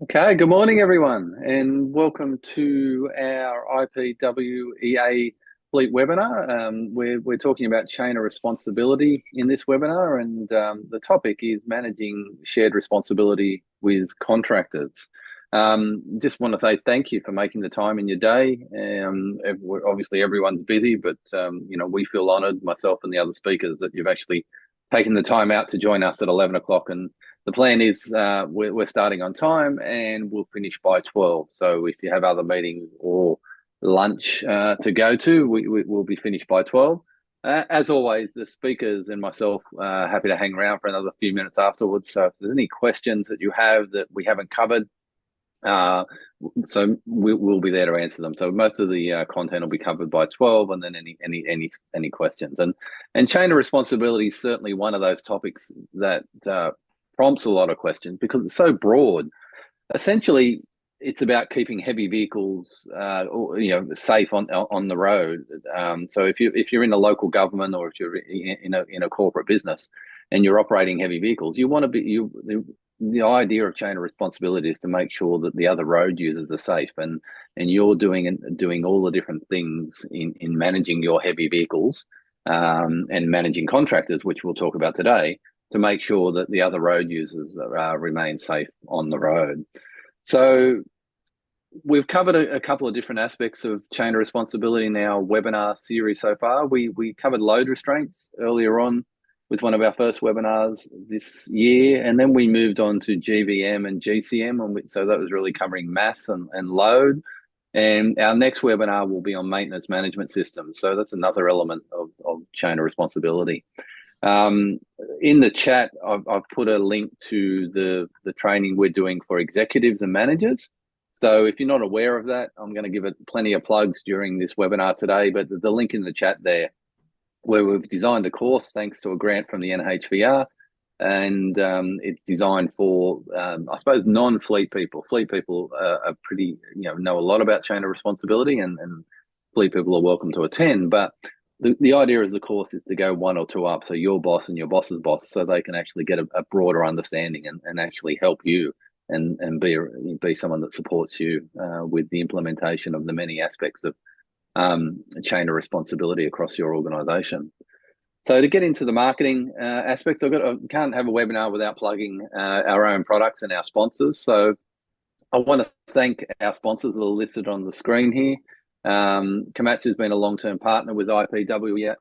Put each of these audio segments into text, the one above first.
Okay, good morning, everyone, and welcome to our IPWEA Fleet webinar. We're talking about chain of responsibility in this webinar, and the topic is managing shared responsibility with contractors. Just want to say thank you for making the time in your day. Obviously, everyone's busy, but we feel honoured, myself and the other speakers, that you've actually taken the time out to join us at 11 o'clock. And the plan is we're starting on time and we'll finish by 12. So if you have other meetings or lunch to go to, we'll be finished by 12. As always, the speakers and myself are happy to hang around for another few minutes afterwards. So if there's any questions that you have that we haven't covered, uh, so we'll be there to answer them. So most of the content will be covered by 12, and then any questions. And chain of responsibility is certainly one of those topics that prompts a lot of questions because it's so broad. Essentially, it's about keeping heavy vehicles, safe on the road. So if you're in a local government or if you're in a corporate business and you're operating heavy vehicles, you want to be the idea of chain of responsibility is to make sure that the other road users are safe, and you're doing all the different things in managing your heavy vehicles, and managing contractors, which we'll talk about today, to make sure that the other road users remain safe on the road. So we've covered a couple of different aspects of chain of responsibility in our webinar series so far. We covered load restraints earlier on with one of our first webinars this year, and then we moved on to GVM and GCM, so that was really covering mass and load. And our next webinar will be on maintenance management systems. So that's another element of chain of responsibility. In the chat, I've put a link to the training we're doing for executives and managers. So if you're not aware of that, I'm going to give it plenty of plugs during this webinar today, but the link in the chat there, where we've designed a course thanks to a grant from the NHVR, and it's designed for, I suppose, non-fleet people. Fleet people are pretty, know a lot about chain of responsibility, and fleet people are welcome to attend, but the idea of the course is to go one or two up, so your boss and your boss's boss, so they can actually get a broader understanding and actually help you and be someone that supports you with the implementation of the many aspects of chain of responsibility across your organisation. So to get into the marketing aspects, I can't have a webinar without plugging our own products and our sponsors. So I want to thank our sponsors that are listed on the screen here. Komatsu has been a long-term partner with IPWEA.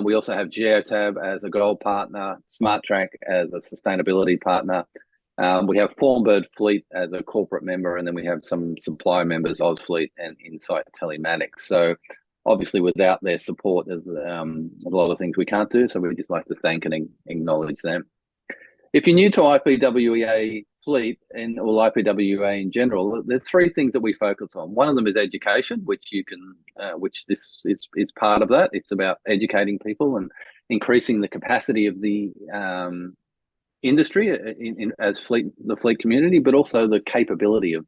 We also have Geotab as a gold partner, SmartTrack as a sustainability partner. We have Formbird Fleet as a corporate member, and then we have some supplier members, OzFleet and Insight Telematics. So obviously without their support, there's a lot of things we can't do. So we'd just like to thank and acknowledge them. If you're new to IPWEA Fleet or IPWEA in general, there's three things that we focus on. One of them is education, which this is part of that. It's about educating people and increasing the capacity of the industry as the fleet community, but also the capability of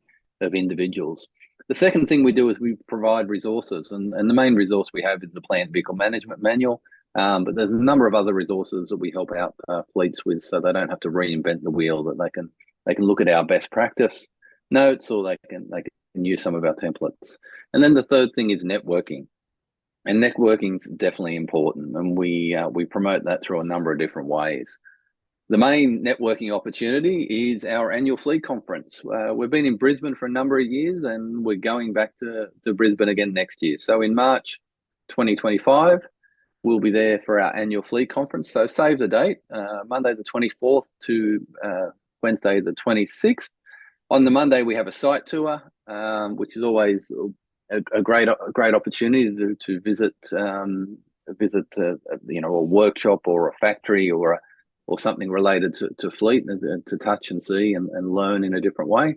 individuals. The second thing we do is we provide resources, and the main resource we have is the Plant Vehicle Management Manual. But there's a number of other resources that we help out fleets with, so they don't have to reinvent the wheel. That they can look at our best practice notes, or they can use some of our templates. And then the third thing is networking, and networking is definitely important, and we promote that through a number of different ways. The main networking opportunity is our annual fleet conference. We've been in Brisbane for a number of years, and we're going back to Brisbane again next year. So in March 2025. We'll be there for our annual fleet conference. So save the date, Monday the 24th to Wednesday the 26th. On the Monday, we have a site tour, which is always a great opportunity to visit a workshop or a factory or something related to fleet, and to touch and see and learn in a different way.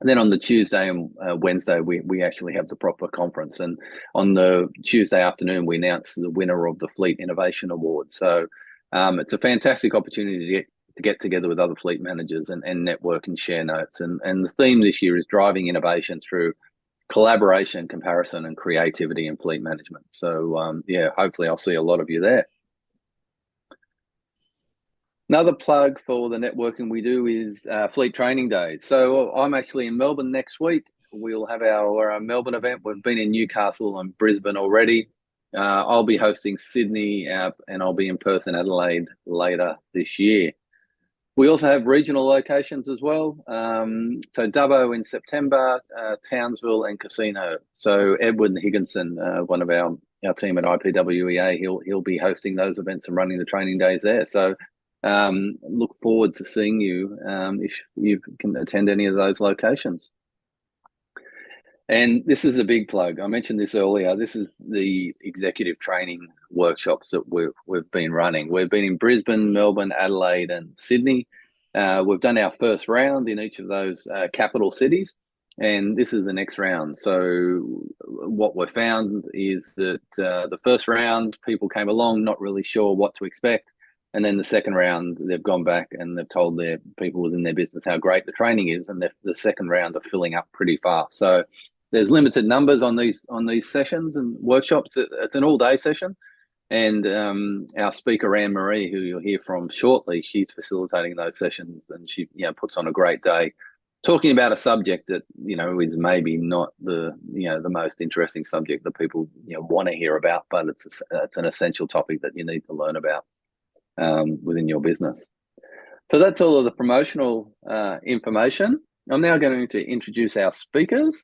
And then on the Tuesday and Wednesday, we actually have the proper conference. And on the Tuesday afternoon, we announce the winner of the Fleet Innovation Award. So it's a fantastic opportunity to get together with other fleet managers and network and share notes. And the theme this year is driving innovation through collaboration, comparison, and creativity in fleet management. So hopefully I'll see a lot of you there. Another plug for the networking we do is Fleet Training Days. So I'm actually in Melbourne next week. We'll have our Melbourne event. We've been in Newcastle and Brisbane already. I'll be hosting Sydney and I'll be in Perth and Adelaide later this year. We also have regional locations as well. So Dubbo in September, Townsville and Casino. So Edward Higginson, one of our team at IPWEA, he'll be hosting those events and running the training days there. So look forward to seeing you if you can attend any of those locations. And this is a big plug. I mentioned this earlier. This is the executive training workshops that we've been running. We've been in Brisbane, Melbourne, Adelaide, and Sydney. We've done our first round in each of those capital cities, and this is the next round. So what we've found is that the first round, people came along not really sure what to expect. And then the second round, they've gone back and they've told their people within their business how great the training is, and the second round are filling up pretty fast. So there's limited numbers on these sessions and workshops. It's an all-day session, and our speaker Anne Marie, who you'll hear from shortly, she's facilitating those sessions, and she puts on a great day, talking about a subject that is maybe not the most interesting subject that people want to hear about, but it's an essential topic that you need to learn about within your business. So that's all of the promotional information. I'm now going to introduce our speakers.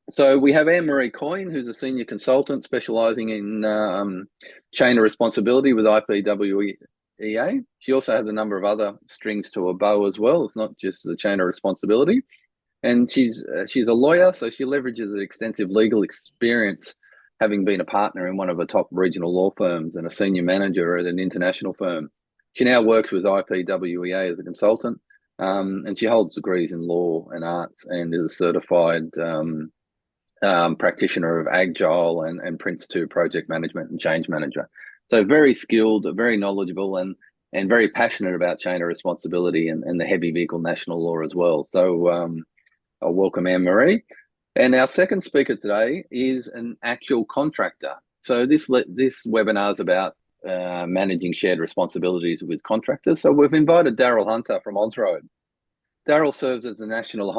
So we have Anne-Marie Coyne, who's a senior consultant specialising in chain of responsibility with IPWEA. She also has a number of other strings to her bow as well. It's not just the chain of responsibility. And she's a lawyer, so she leverages an extensive legal experience, having been a partner in one of the top regional law firms and a senior manager at an international firm. She now works with IPWEA as a consultant, and she holds degrees in law and arts and is a certified practitioner of Agile and Prince 2 project management and change manager. So very skilled, very knowledgeable, and very passionate about chain of responsibility and the heavy vehicle national law as well. So I'll welcome Anne-Marie. And our second speaker today is an actual contractor. So this webinar is about managing shared responsibilities with contractors. So we've invited Daryl Hunter from Ausroad. Daryl serves as the National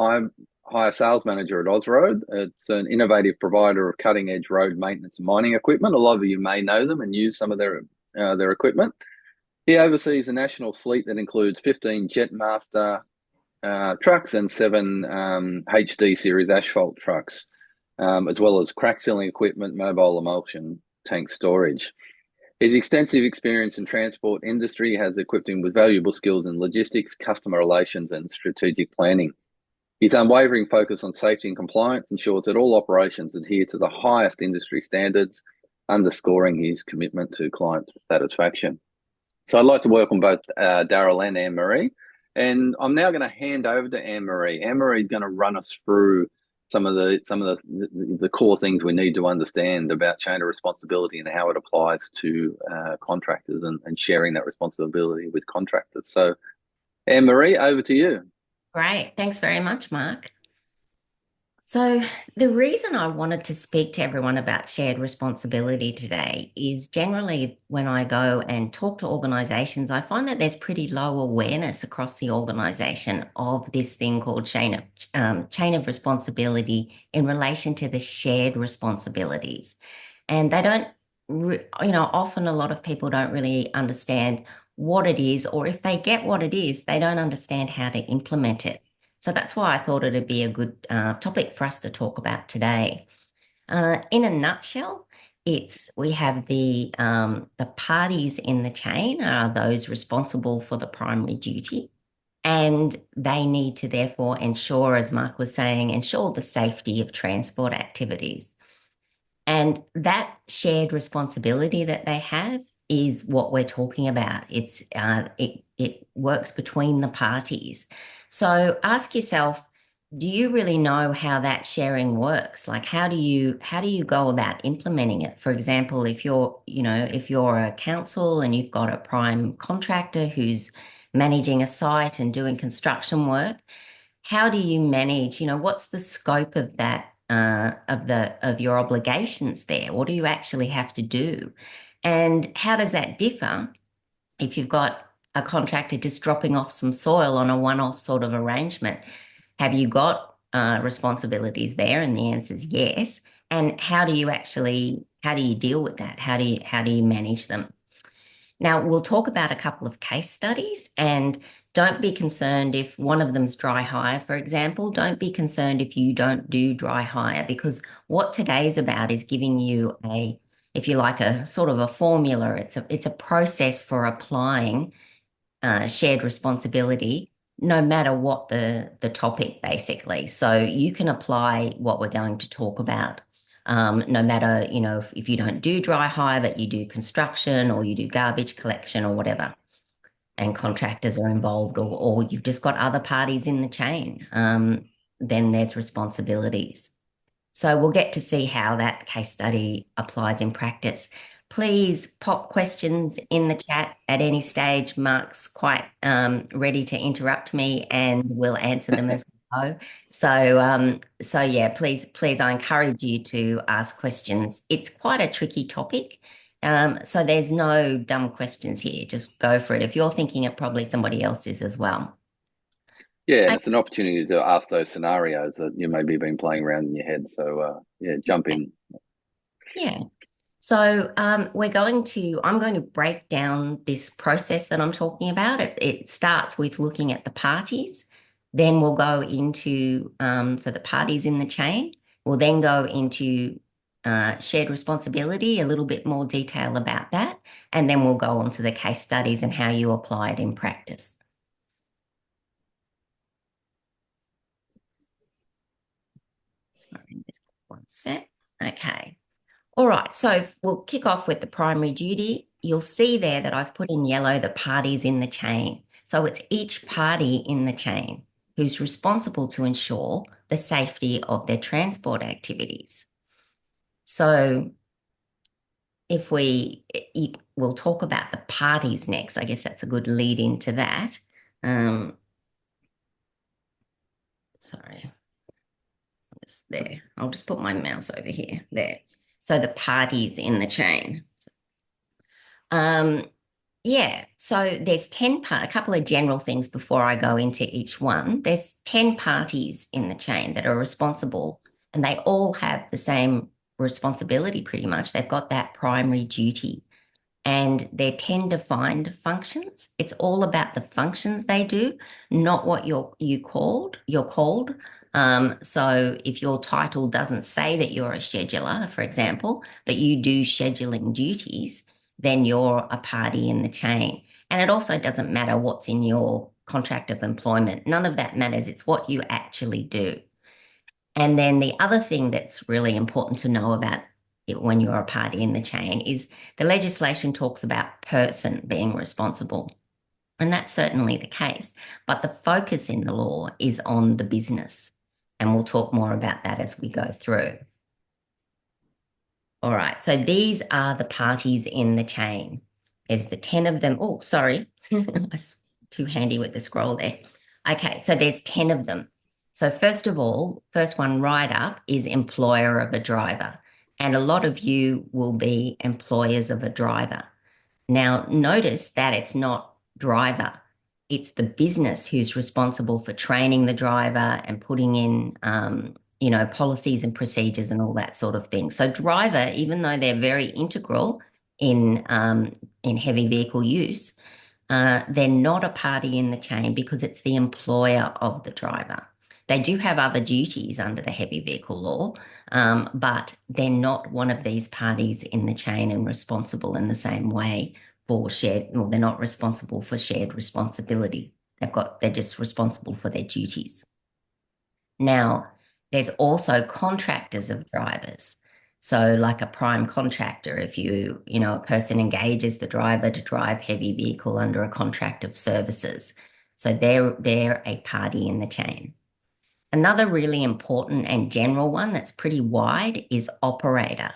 Hire Sales Manager at Ausroad. It's an innovative provider of cutting-edge road maintenance and mining equipment. A lot of you may know them and use some of their equipment. He oversees a national fleet that includes 15 Jetmaster trucks and 7 HD series asphalt trucks, as well as crack sealing equipment, mobile emulsion tank storage. His extensive experience in transport industry has equipped him with valuable skills in logistics, customer relations, and strategic planning. His unwavering focus on safety and compliance ensures that all operations adhere to the highest industry standards, underscoring his commitment to client satisfaction. So I'd like to welcome both Daryl and Anne-Marie. And I'm now going to hand over to Anne-Marie. Anne-Marie is going to run us through some of the core things we need to understand about chain of responsibility and how it applies to contractors and sharing that responsibility with contractors. So Anne-Marie, over to you. Great. Thanks very much, Mark. So the reason I wanted to speak to everyone about shared responsibility today is generally when I go and talk to organisations, I find that there's pretty low awareness across the organisation of this thing called chain of responsibility in relation to the shared responsibilities. And they don't, often a lot of people don't really understand what it is, or if they get what it is, they don't understand how to implement it. So that's why I thought it'd be a good topic for us to talk about today. In a nutshell, we have the parties in the chain are those responsible for the primary duty, and they need to therefore ensure, as Mark was saying, ensure the safety of transport activities. And that shared responsibility that they have is what we're talking about. It works between the parties. So ask yourself, do you really know how that sharing works? Like, how do you go about implementing it? For example, if you're a council and you've got a prime contractor who's managing a site and doing construction work, how do you manage, what's the scope of that, of your obligations there? What do you actually have to do? And how does that differ if you've got a contractor just dropping off some soil on a one-off sort of arrangement, have you got responsibilities there? And the answer is yes. And how do you deal with that? How do you manage them? Now, we'll talk about a couple of case studies, and don't be concerned if one of them's dry hire, for example. Don't be concerned if you don't do dry hire, because what today's about is giving you a, if you like, a sort of a formula. It's a process for applying shared responsibility, no matter what the topic, basically. So you can apply what we're going to talk about. No matter, if you don't do dry hire, but you do construction or you do garbage collection or whatever, and contractors are involved, or you've just got other parties in the chain, then there's responsibilities. So we'll get to see how that case study applies in practice. Please pop questions in the chat at any stage. Mark's quite ready to interrupt me, and we'll answer them as we go. So yeah, please, I encourage you to ask questions. It's quite a tricky topic, so there's no dumb questions here. Just go for it. If you're thinking it, probably somebody else is as well. Yeah, and it's an opportunity to ask those scenarios that you maybe been playing around in your head. So yeah, jump in. Yeah. So I'm going to break down this process that I'm talking about. It starts with looking at the parties. Then we'll go into, so the parties in the chain. We'll then go into shared responsibility, a little bit more detail about that. And then we'll go on to the case studies and how you apply it in practice. Sorry, just one sec. Okay. All right, so we'll kick off with the primary duty. You'll see there that I've put in yellow the parties in the chain. So it's each party in the chain who's responsible to ensure the safety of their transport activities. So if we'll talk about the parties next. I guess that's a good lead into that. Sorry, just there. I'll just put my mouse over here. There. So the parties in the chain. Yeah, so there's a couple of general things before I go into each one. There's 10 parties in the chain that are responsible, and they all have the same responsibility pretty much. They've got that primary duty, and they're 10 defined functions. It's all about the functions they do, not what you're called. So if your title doesn't say that you're a scheduler, for example, but you do scheduling duties, then you're a party in the chain. And it also doesn't matter what's in your contract of employment. None of that matters. It's what you actually do. And then the other thing that's really important to know about it when you're a party in the chain is the legislation talks about person being responsible. And that's certainly the case. But the focus in the law is on the business. And we'll talk more about that as we go through. All right, so these are the parties in the chain. There's the 10 of them. Oh, sorry. I was too handy with the scroll there. Okay, so there's 10 of them. So first of all, first one right up is employer of a driver. And a lot of you will be employers of a driver. Now, notice that it's not driver. It's the business who's responsible for training the driver and putting in policies and procedures and all that sort of thing. So driver, even though they're very integral in heavy vehicle use, they're not a party in the chain because it's the employer of the driver. They do have other duties under the heavy vehicle law, but they're not one of these parties in the chain and responsible in the same way for shared, well, they're not responsible for shared responsibility. They're just responsible for their duties. Now, there's also contractors of drivers. So like a prime contractor, if a person engages the driver to drive heavy vehicle under a contract of services. So they're a party in the chain. Another really important and general one that's pretty wide is operator.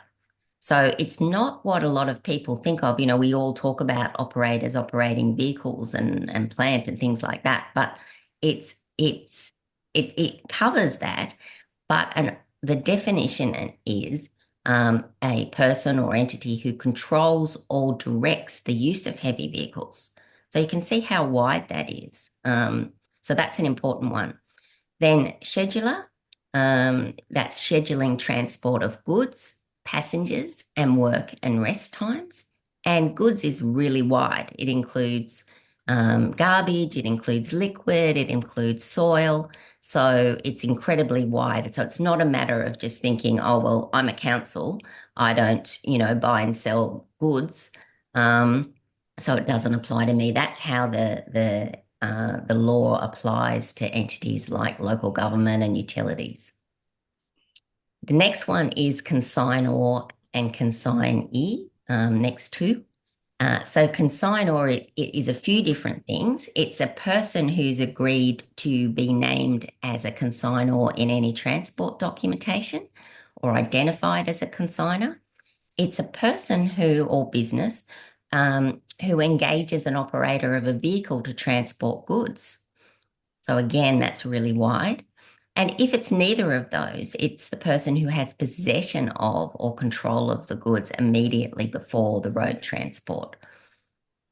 So it's not what a lot of people think of. We all talk about operators operating vehicles and plant and things like that, but it covers that. But the definition is a person or entity who controls or directs the use of heavy vehicles. So you can see how wide that is. So that's an important one. Then scheduler, that's scheduling transport of goods, passengers, and work and rest times. And goods is really wide. It includes garbage, it includes liquid, it includes soil. So it's incredibly wide. So it's not a matter of just thinking, oh, well, I'm a council. I don't, buy and sell goods. Um, so it doesn't apply to me. That's how the law applies to entities like local government and utilities. The next one is consignor and consignee, next two. So consignor it is a few different things. It's a person who's agreed to be named as a consignor in any transport documentation or identified as a consignor. It's a person who or business who engages an operator of a vehicle to transport goods. So again, that's really wide. And if it's neither of those, it's the person who has possession of or control of the goods immediately before the road transport.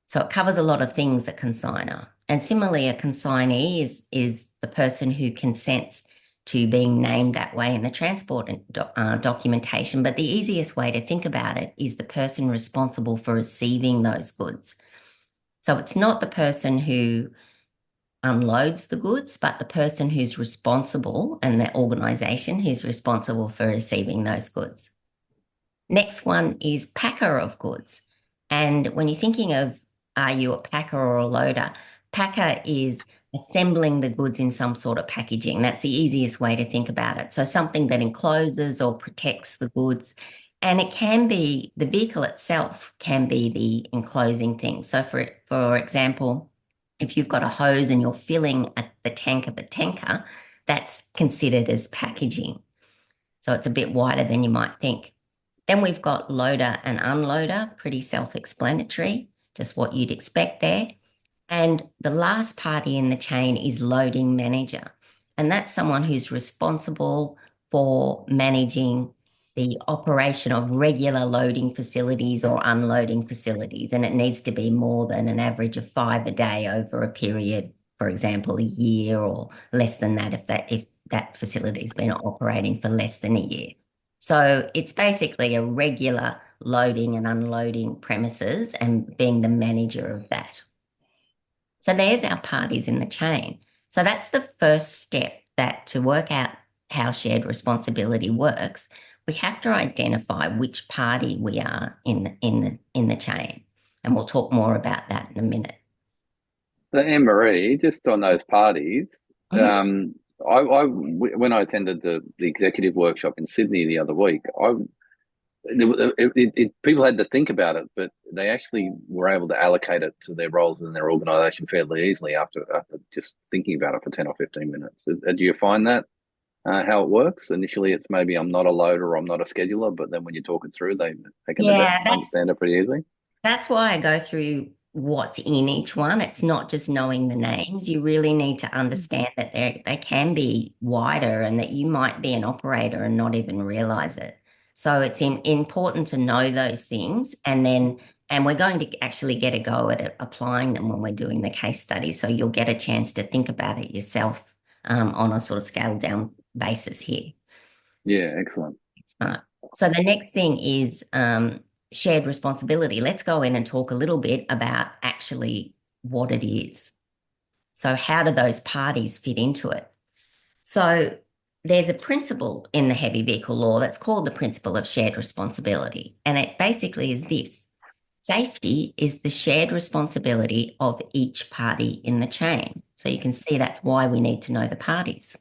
So it covers a lot of things, a consignor. And similarly, a consignee is the person who consents to being named that way in the transport documentation. But the easiest way to think about it is the person responsible for receiving those goods. So it's not the person who unloads the goods, but the person who's responsible and the organisation who's responsible for receiving those goods. Next one is packer of goods. And when you're thinking of are you a packer or a loader, packer is assembling the goods in some sort of packaging. That's the easiest way to think about it. So something that encloses or protects the goods. And it can be the vehicle itself can be the enclosing thing. So for example, if you've got a hose and you're filling the tank of a tanker, that's considered as packaging. So it's a bit wider than you might think. Then we've got loader and unloader, pretty self-explanatory, just what you'd expect there. And the last party in the chain is loading manager. And that's someone who's responsible for managing the operation of regular loading facilities or unloading facilities. And it needs to be more than an average of 5 a day over a period, for example, a year, or less than that if that facility's been operating for less than a year. So it's basically a regular loading and unloading premises and being the manager of that. So there's our parties in the chain. So that's the first step, that to work out how shared responsibility works, we have to identify which party we are in the chain. And we'll talk more about that in a minute. So Anne-Marie, just on those parties, Mhm. when I attended the executive workshop in Sydney the other week, people had to think about it, but they actually were able to allocate it to their roles in their organisation fairly easily after just thinking about it for 10 or 15 minutes. Do you find that how it works? Initially, it's maybe I'm not a loader or I'm not a scheduler, but then when you talk it through, they can Yeah, understand it pretty easily. that's why I go through what's in each one. It's not just knowing the names. You really need to understand that they can be wider and that you might be an operator and not even realize it. So it's important to know those things, and we're going to actually get a go at it, applying them when we're doing the case study. So you'll get a chance to think about it yourself on a sort of scaled down basis here. Yeah, excellent. Smart. So the next thing is shared responsibility. Let's go in and talk a little bit about actually what it is. So how do those parties fit into it? So there's a principle in the heavy vehicle law that's called the principle of shared responsibility. And it basically is this: safety is the shared responsibility of each party in the chain. So you can see that's why we need to know the parties.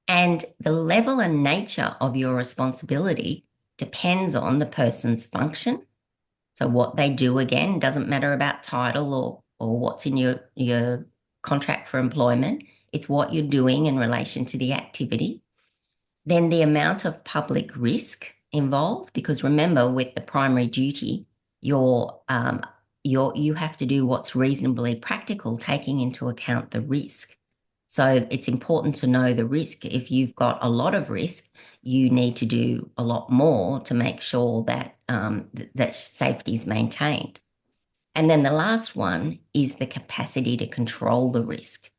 And the level and nature of your responsibility depends on the person's function. So what they do, again, doesn't matter about title or what's in your contract for employment. It's what you're doing in relation to the activity. Then the amount of public risk involved, because remember, with the primary duty, you have to do what's reasonably practical, taking into account the risk. So it's important to know the risk. If you've got a lot of risk, you need to do a lot more to make sure that that safety is maintained. And then the last one is the capacity to control the risk.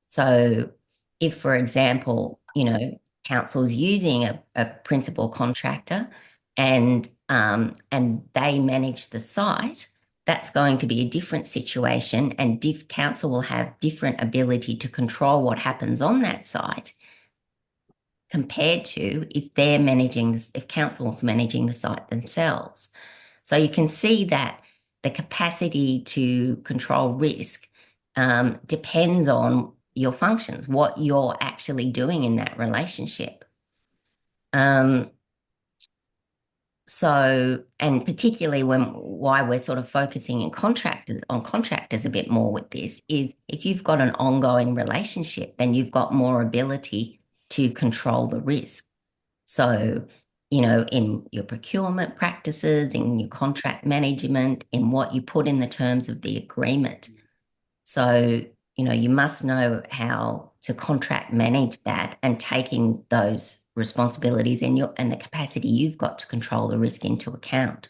So if, for example, council's using a principal contractor and they manage the site, that's going to be a different situation, and council will have different ability to control what happens on that site compared to if council's managing the site themselves. So you can see that the capacity to control risk depends on your functions, what you're actually doing in that relationship. Um, and particularly why we're sort of focusing on contractors a bit more with this is if you've got an ongoing relationship, then you've got more ability to control the risk. So, in your procurement practices, in your contract management, in what you put in the terms of the agreement. So, you must know how to contract manage that and taking those responsibilities and the capacity you've got to control the risk into account.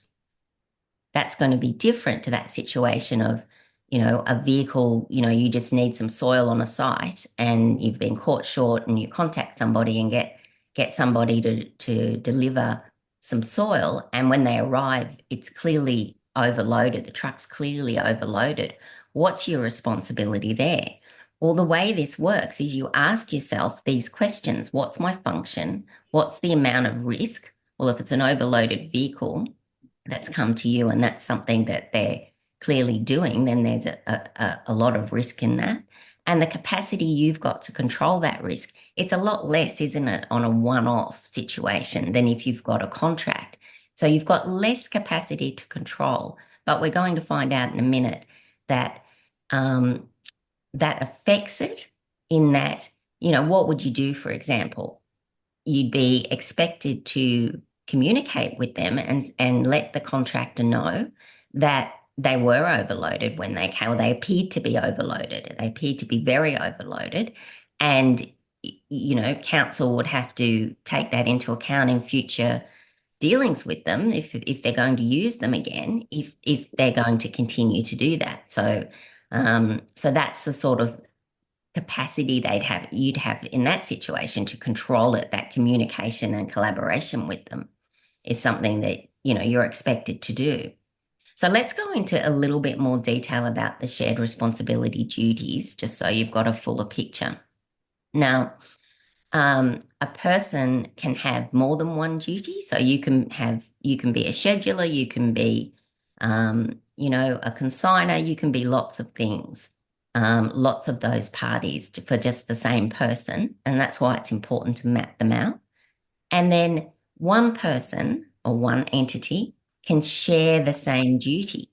That's going to be different to that situation of, a vehicle, you just need some soil on a site and you've been caught short and you contact somebody and get somebody to deliver some soil. And when they arrive, it's clearly overloaded. The truck's clearly overloaded. What's your responsibility there? Well, the way this works is you ask yourself these questions. What's my function? What's the amount of risk? Well, if it's an overloaded vehicle that's come to you and that's something that they're clearly doing, then there's a lot of risk in that. And the capacity you've got to control that risk, it's a lot less, isn't it, on a one-off situation than if you've got a contract. So you've got less capacity to control, but we're going to find out in a minute that that affects it in that, what would you do, for example? You'd be expected to communicate with them and let the contractor know that they were overloaded when they came, or they appeared to be overloaded. They appeared to be very overloaded. And, council would have to take that into account in future dealings with them if they're going to use them again, if they're going to continue to do that. So that's the sort of capacity you'd have in that situation to control it. That communication and collaboration with them is something that you're expected to do. So let's go into a little bit more detail about the shared responsibility duties, just so you've got a fuller picture. Now, a person can have more than one duty. So you can be a scheduler, you can be a consigner, you can be lots of things, lots of those parties for just the same person. And that's why it's important to map them out. And then one person or one entity can share the same duty.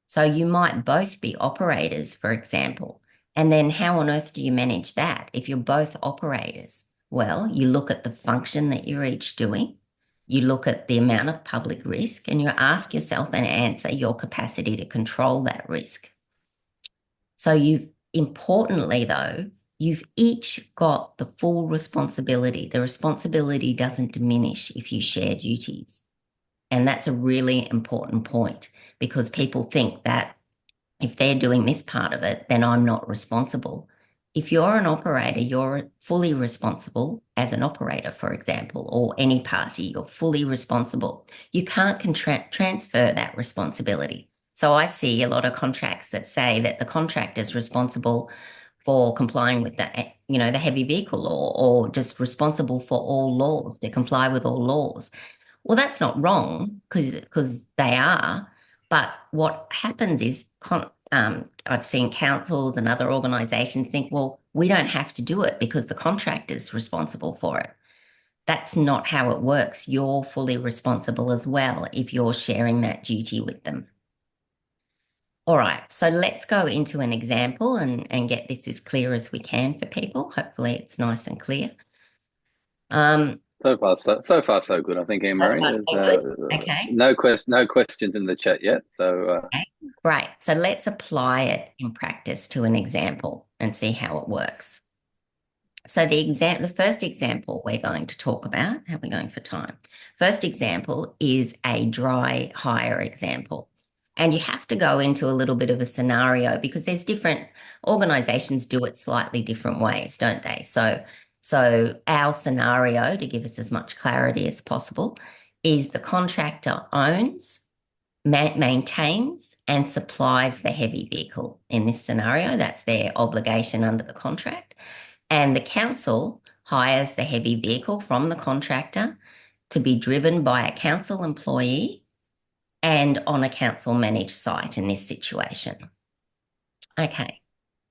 So you might both be operators, for example. And then how on earth do you manage that if you're both operators? Well, you look at the function that you're each doing. You look at the amount of public risk and you ask yourself and answer your capacity to control that risk. So importantly though, you've each got the full responsibility. The responsibility doesn't diminish if you share duties. And that's a really important point because people think that if they're doing this part of it, then I'm not responsible. If you're an operator, you're fully responsible as an operator, for example, or any party, you're fully responsible. You can't transfer that responsibility. So I see a lot of contracts that say that the contractor is responsible for complying with the heavy vehicle law or just responsible for all laws, to comply with all laws. Well, that's not wrong because they are. But what happens is I've seen councils and other organisations think, well, we don't have to do it because the contractor's responsible for it. That's not how it works. You're fully responsible as well if you're sharing that duty with them. All right, so let's go into an example and get this as clear as we can for people. Hopefully it's nice and clear. So far, so good. I think, Anne Marie. There's Okay. no questions in the chat yet. So Okay, great. So let's apply it in practice to an example and see how it works. So the first example we're going to talk about, how are we going for time? First example is a dry hire example. And you have to go into a little bit of a scenario because there's different organizations do it slightly different ways, don't they? So our scenario, to give us as much clarity as possible, is the contractor owns, maintains, and supplies the heavy vehicle. In this scenario, that's their obligation under the contract. And the council hires the heavy vehicle from the contractor to be driven by a council employee and on a council managed site in this situation. Okay.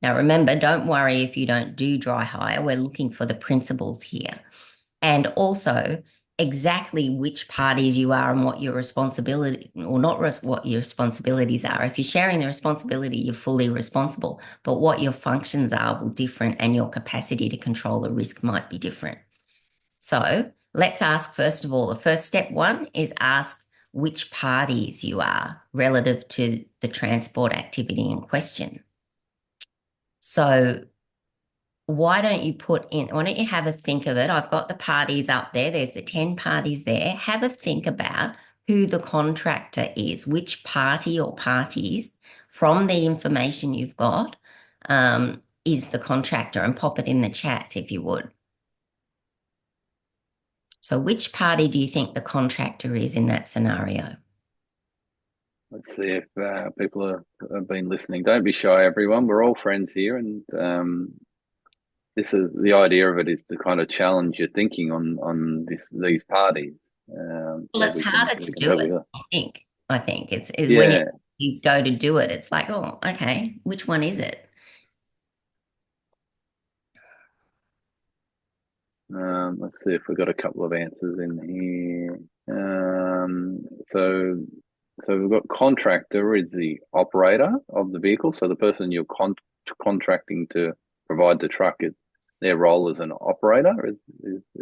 Now remember, don't worry if you don't do dry hire. We're looking for the principles here. And also exactly which parties you are and what your responsibility or not what your responsibilities are. If you're sharing the responsibility, you're fully responsible, but what your functions are will different and your capacity to control the risk might be different. So let's ask, first of all, the first step one is ask which parties you are relative to the transport activity in question. So why don't you have a think of it? I've got the parties up there. There's the 10 parties there. Have a think about who the contractor is, which party or parties from the information you've got is the contractor, and pop it in the chat if you would. So which party do you think the contractor is in that scenario? Let's see if people have been listening. Don't be shy, everyone. We're all friends here, and this is the idea of it is to kind of challenge your thinking on these parties, Well, so it's harder we to can do talk it, about. I think. I think it's is when Yeah. you go to do it, it's like, oh, okay, which one is it? Let's see if we've got a couple of answers in here. So we've got contractor is the operator of the vehicle. So the person you're contracting to provide the truck is their role as an operator is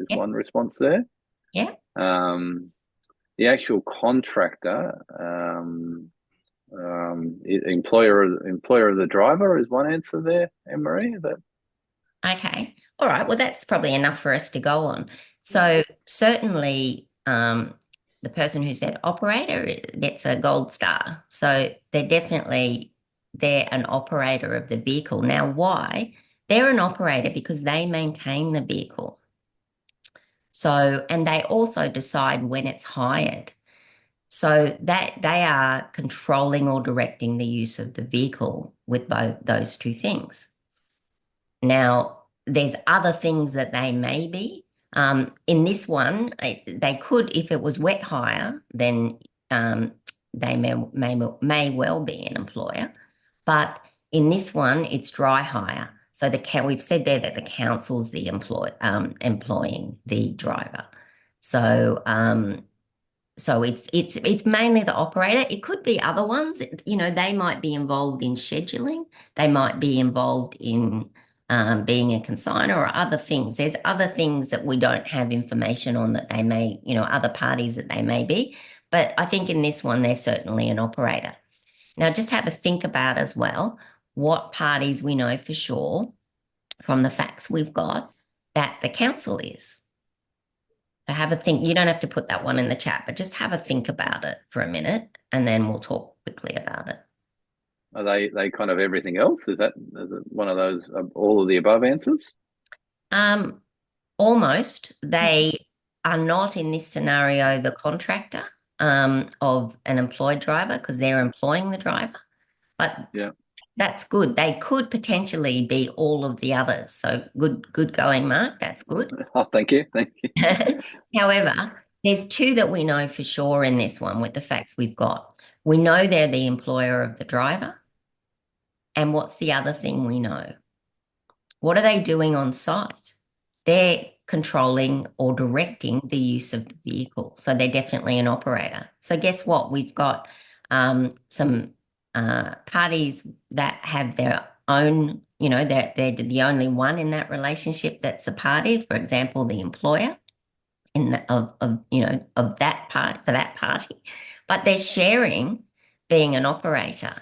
Yep. one response there. Yeah. Um, the actual contractor, employer of the driver is one answer there, Anne Marie. Is that Okay. All right. Well, that's probably enough for us to go on. So certainly, the person who said operator gets a gold star. So they're an operator of the vehicle. Now, why? They're an operator because they maintain the vehicle. So, and they also decide when it's hired. So that they are controlling or directing the use of the vehicle with both those two things. Now, there's other things that they may be. In this one, they could, if it was wet hire, then they may well be an employer. But in this one, it's dry hire. So we've said there that the council's the employing the driver. So it's mainly the operator. It could be other ones. They might be involved in scheduling. They might be involved in being a consigner or other things. There's other things that we don't have information on that they may, other parties that they may be. But I think in this one, they're certainly an operator. Now, just have a think about as well what parties we know for sure from the facts we've got that the council is. So have a think. You don't have to put that one in the chat, but just have a think about it for a minute and then we'll talk quickly about it. are they kind of everything else? Is it one of those all of the above answers? Um, Almost. They are not in this scenario the contractor of an employed driver because they're employing the driver, but Yeah. that's good. They could potentially be all of the others. So good going, Mark. That's good. Oh, thank you. Thank you. However, there's two that we know for sure in this one with the facts we've got. We know they're the employer of the driver. And what's the other thing we know? What are they doing on site? They're controlling or directing the use of the vehicle. So they're definitely an operator. So guess what? We've got some parties that have their own, they're the only one in that relationship that's a party. For example, the employer of that part for that party, but they're sharing being an operator.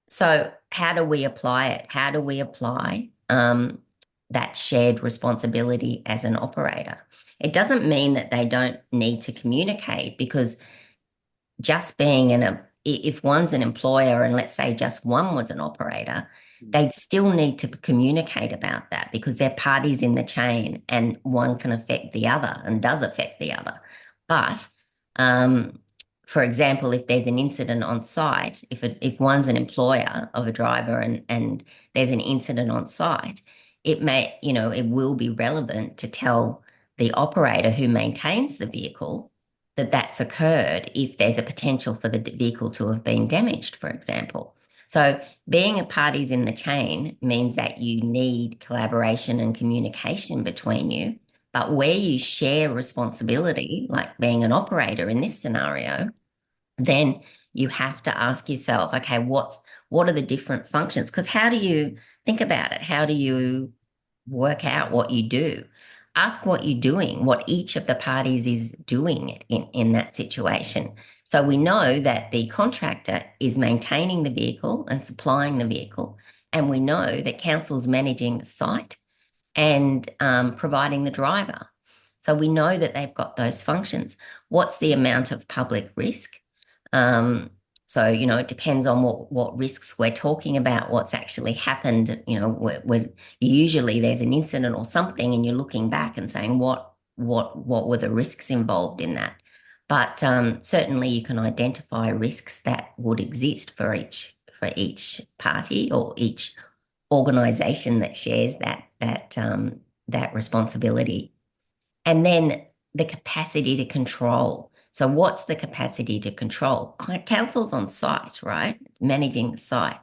So how do we apply it? How do we apply that shared responsibility as an operator. It doesn't mean that they don't need to communicate, because just being if one's an employer and let's say just one was an operator, they'd still need to communicate about that because they're parties in the chain and one can affect the other and does affect the other. But um, for example, if there's an incident on site, if one's an employer of a driver and there's an incident on site, it will be relevant to tell the operator who maintains the vehicle that that's occurred if there's a potential for the vehicle to have been damaged, for example. So being a parties in the chain means that you need collaboration and communication between you. But where you share responsibility, like being an operator in this scenario, then you have to ask yourself, okay, what are the different functions? Because how do you think about it? How do you work out what you do? Ask what you're doing, what each of the parties is doing in that situation. So we know that the contractor is maintaining the vehicle and supplying the vehicle, and we know that council's managing the site and providing the driver. So we know that they've got those functions. What's the amount of public risk? Um, so, it depends on what risks we're talking about, what's actually happened. When usually there's an incident or something, and you're looking back and saying, what were the risks involved in that? But certainly you can identify risks that would exist for each party or each organization that shares that responsibility. And then the capacity to control. So what's the capacity to control? Council's on site, right? Managing the site.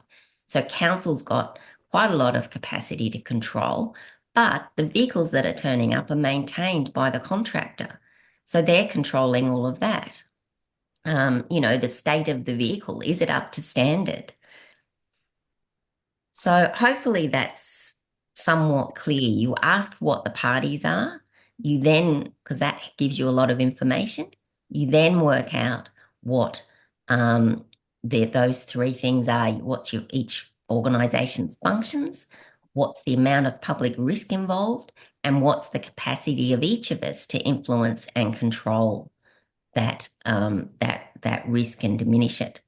So council's got quite a lot of capacity to control, but the vehicles that are turning up are maintained by the contractor. So they're controlling all of that. The state of the vehicle, is it up to standard? So hopefully that's somewhat clear. You ask what the parties are. You then, because that gives you a lot of information, you then work out what those three things are. What's each organisation's functions? What's the amount of public risk involved? And what's the capacity of each of us to influence and control that risk and diminish it?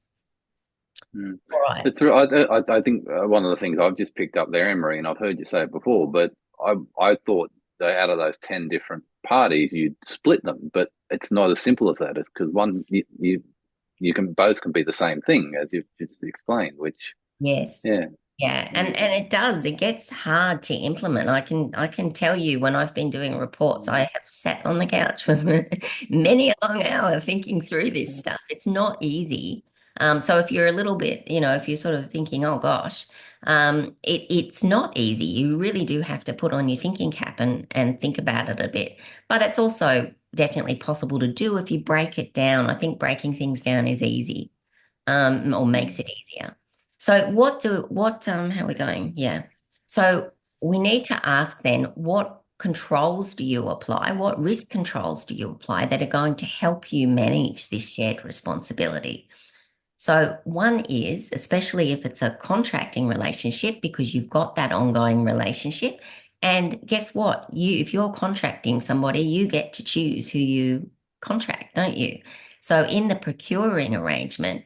Mm. All right. I think one of the things I've just picked up there, Emery, and I've heard you say it before, but I thought that out of those 10 different parties, you'd split them, but it's not as simple as that. It's because one, you can both can be the same thing as you've just explained, which, Yes. yeah. Yeah, and Mm. and it gets hard to implement. I can tell you when I've been doing reports, I have sat on the couch for many a long hour thinking through this stuff. It's not easy. So if you're a little bit, if you're sort of thinking, oh gosh, it's not easy. You really do have to put on your thinking cap and think about it a bit. But it's also definitely possible to do if you break it down. I think breaking things down is easy, or makes it easier. So how are we going? Yeah. So we need to ask then, what controls do you apply? What risk controls do you apply that are going to help you manage this shared responsibility? So one is, especially if it's a contracting relationship, because you've got that ongoing relationship. And guess what? If you're contracting somebody, you get to choose who you contract, don't you? So in the procuring arrangement,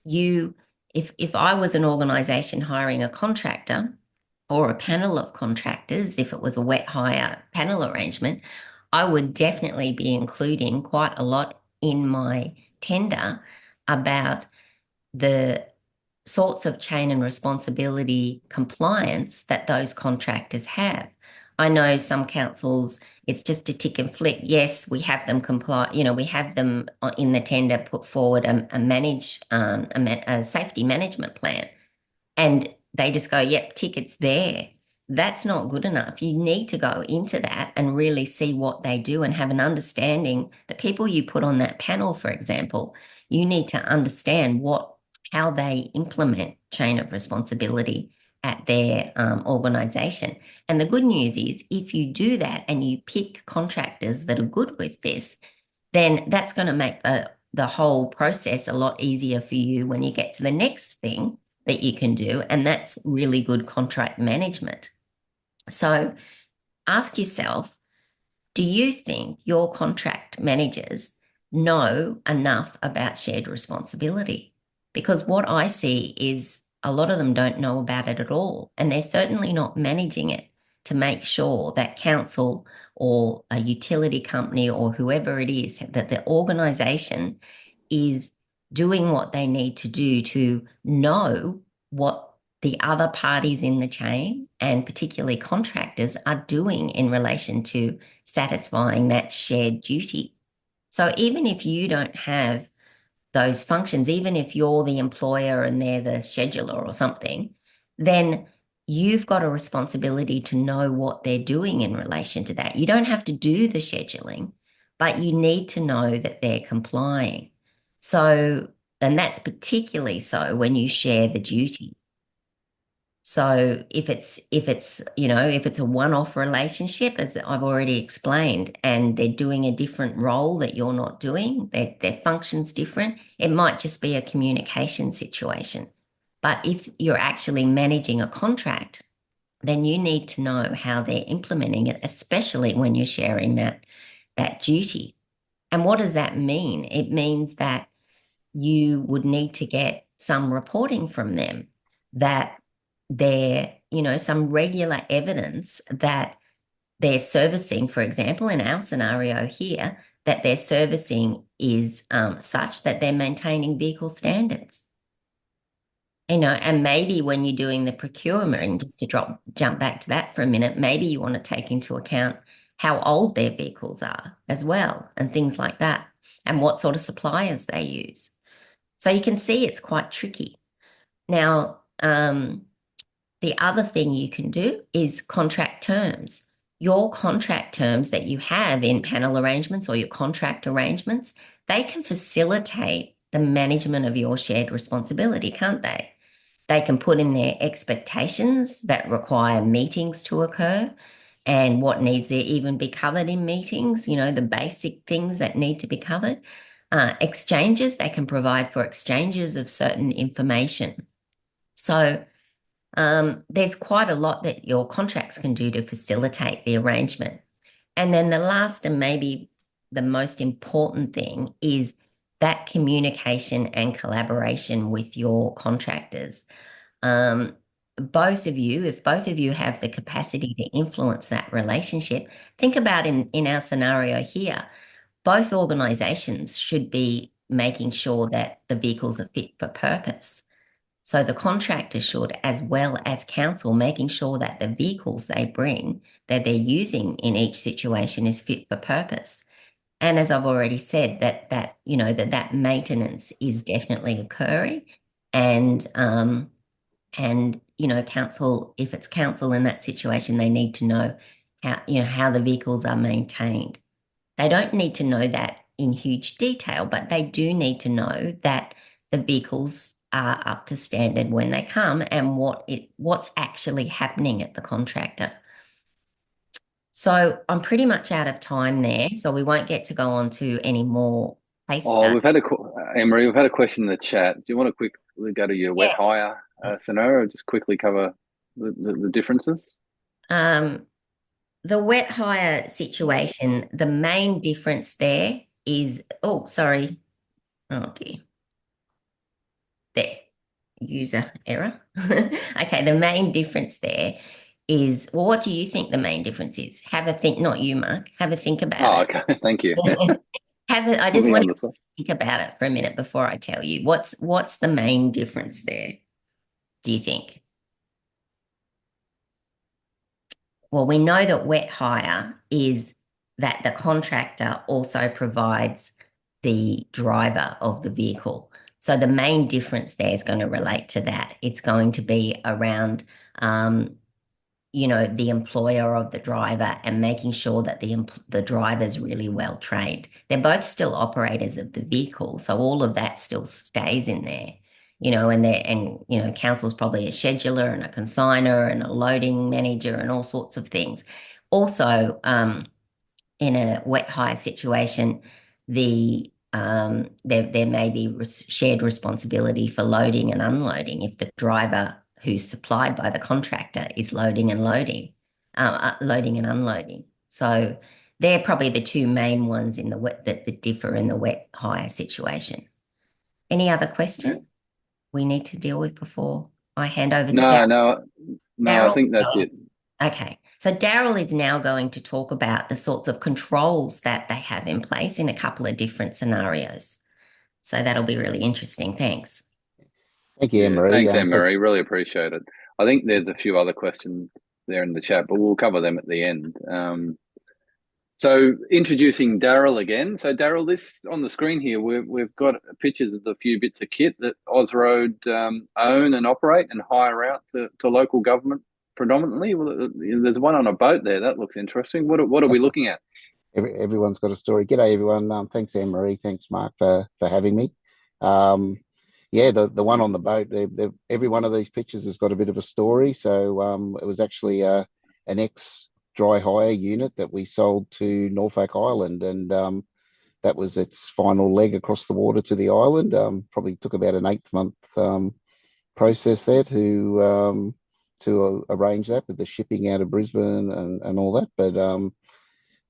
you if I was an organization hiring a contractor or a panel of contractors, if it was a wet hire panel arrangement, I would definitely be including quite a lot in my tender about the sorts of chain and responsibility compliance that those contractors have. I know some councils, it's just a tick and flick. Yes, we have them comply, we have them in the tender put forward a safety management plan, and they just go, yep, tick, it's there. That's not good enough. You need to go into that and really see what they do and have an understanding. The people you put on that panel, for example, you need to understand how they implement chain of responsibility at their organization. And the good news is, if you do that and you pick contractors that are good with this, then that's going to make the whole process a lot easier for you when you get to the next thing that you can do, and that's really good contract management. So ask yourself, do you think your contract managers know enough about shared responsibility? Because what I see is a lot of them don't know about it at all, and they're certainly not managing it to make sure that council or a utility company or whoever it is, that the organisation is doing what they need to do to know what the other parties in the chain, and particularly contractors, are doing in relation to satisfying that shared duty. So even if you don't have those functions, even if you're the employer and they're the scheduler or something, then you've got a responsibility to know what they're doing in relation to that. You don't have to do the scheduling, but you need to know that they're complying. So, and that's particularly so when you share the duty. So if it's a one-off relationship, as I've already explained, and they're doing a different role that you're not doing, their function's different, it might just be a communication situation. But if you're actually managing a contract, then you need to know how they're implementing it, especially when you're sharing that duty. And what does that mean? It means that you would need to get some reporting from them that some regular evidence that they're servicing, for example, in our scenario here, that their servicing is such that they're maintaining vehicle standards. And maybe when you're doing the procurement, just to jump back to that for a minute, maybe you want to take into account how old their vehicles are as well, and things like that, and what sort of suppliers they use. So you can see it's quite tricky. Now, the other thing you can do is contract terms. Your contract terms that you have in panel arrangements or your contract arrangements, they can facilitate the management of your shared responsibility, can't they? They can put in their expectations that require meetings to occur and what needs to even be covered in meetings, the basic things that need to be covered. Exchanges, they can provide for exchanges of certain information. So there's quite a lot that your contracts can do to facilitate the arrangement. And then the last and maybe the most important thing is that communication and collaboration with your contractors. Um, if both of you have the capacity to influence that relationship, think about in our scenario here, both organizations should be making sure that the vehicles are fit for purpose. So the contractor should, as well as council, making sure that the vehicles they bring, that they're using in each situation, is fit for purpose. And as I've already said, that maintenance is definitely occurring, and council, if it's council in that situation, they need to know how the vehicles are maintained. They don't need to know that in huge detail, but they do need to know that the vehicles are up to standard when they come, and what's actually happening at the contractor. So I'm pretty much out of time there, so we won't get to go on to any more case Oh, studies. Emery, we've had a question in the chat. Do you want to quickly go to your wet Yeah. hire scenario? Just quickly cover the differences. Um, the wet hire situation, the main difference there is, oh, sorry. Oh dear. There, user error. Okay, the main difference there is, well, what do you think the main difference is? Have a think, not you, Mark. Have a think about Oh, it. okay. Thank you. I Put just me want on to the spot. think about it for a minute before I tell you. What's the main difference there, do you think? Well, we know that wet hire is that the contractor also provides the driver of the vehicle. So the main difference there is going to relate to that. It's going to be around, the employer of the driver and making sure that the driver's really well trained. They're both still operators of the vehicle, so all of that still stays in there. Council's probably a scheduler and a consigner and a loading manager and all sorts of things. Also, in a wet hire situation, there may be shared responsibility for loading and unloading if the driver who's supplied by the contractor is loading and loading. loading and unloading. So they're probably the two main ones in the wet that differ in the wet hire situation. Any other Yeah. question we need to deal with before I hand over to No, Darryl? no, no. I Darryl? think that's it. Okay. So Daryl is now going to talk about the sorts of controls that they have in place in a couple of different scenarios. So that'll be really interesting. Thanks. Thank you, Yeah, Anne-Marie. thanks, Anne-Marie. Really appreciate it. I think there's a few other questions there in the chat, but we'll cover them at the end. So introducing Daryl again. So Daryl, this on the screen here, we've got pictures of a few bits of kit that Ausroad own and operate and hire out to local government predominantly. Well, there's one on a boat there. That looks interesting. What are we looking at? Everyone's got a story. G'day, everyone. Thanks, Anne-Marie. Thanks, Mark, for having me. Yeah, the one on the boat, every one of these pictures has got a bit of a story. So it was actually an ex-dry hire unit that we sold to Norfolk Island, and that was its final leg across the water to the island. Probably took about an 8-month process there to arrange that with the shipping out of Brisbane and all that. But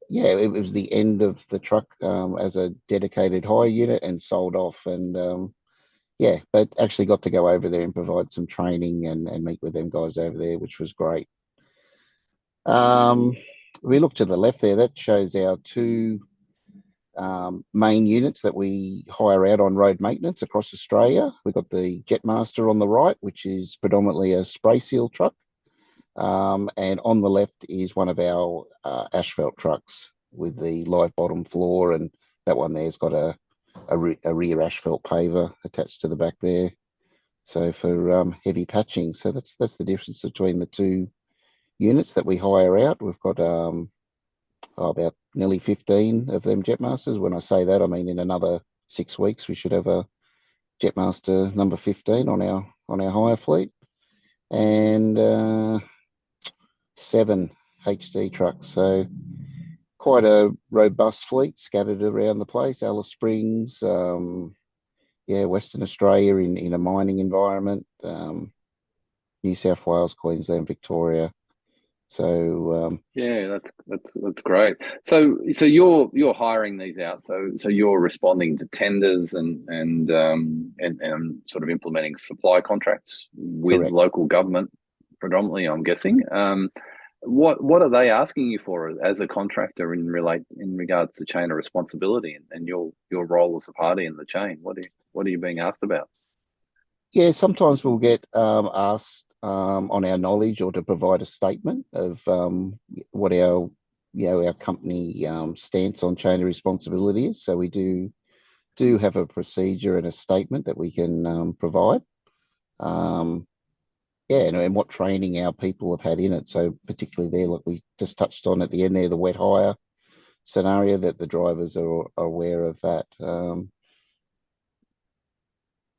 yeah, it was the end of the truck as a dedicated hire unit and sold off. And yeah, but actually got to go over there and provide some training and meet with them guys over there, which was great. We look to the left there, that shows our two main units that we hire out on road maintenance across Australia. We've got the Jetmaster on the right, which is predominantly a spray seal truck. And on the left is one of our asphalt trucks with the live bottom floor, and that one there's got a rear asphalt paver attached to the back there. So for heavy patching, so that's the difference between the two units that we hire out. We've got about nearly 15 of them Jetmasters. When I say that, I mean in another 6 weeks we should have a Jetmaster number 15 on our hire fleet, and 7 HD trucks. So quite a robust fleet scattered around the place. Alice Springs, yeah, Western Australia in a mining environment, New South Wales, Queensland, Victoria. So Yeah, that's great. So you're hiring these out. So you're responding to tenders and sort of implementing supply contracts with correct. local government predominantly, I'm guessing. What are they asking you for as a contractor in regards to chain of responsibility and your role as a party in the chain? What are you being asked about? Yeah, sometimes we'll get asked on our knowledge or to provide a statement of what our company stance on chain of responsibility is. So we do have a procedure and a statement that we can provide. Yeah, and what training our people have had in it. So particularly there, like we just touched on at the end there, the wet hire scenario, that the drivers are aware of that.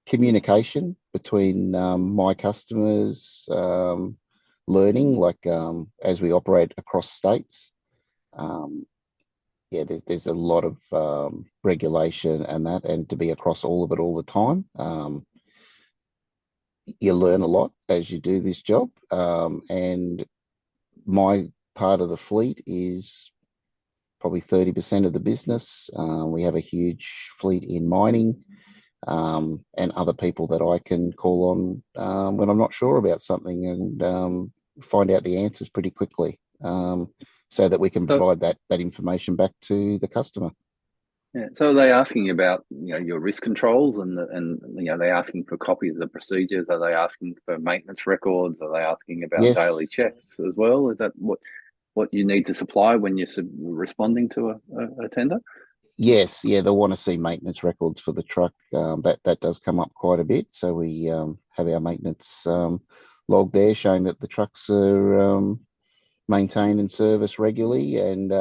Communication between my customers, learning, like as we operate across states. Yeah, there's a lot of regulation and to be across all of it all the time. You learn a lot as you do this job. And my part of the fleet is probably 30% of the business. We have a huge fleet in mining, and other people that I can call on when I'm not sure about something, and find out the answers pretty quickly, so that we can provide that information back to the customer. Yeah. So are they asking about your risk controls and they asking for copies of the procedures? Are they asking for maintenance records? Are they asking about Yes. daily checks as well? Is that what you need to supply when you're responding to a tender? Yes, yeah, they'll want to see maintenance records for the truck. That does come up quite a bit. So we have our maintenance log there showing that the trucks are maintained and serviced regularly, and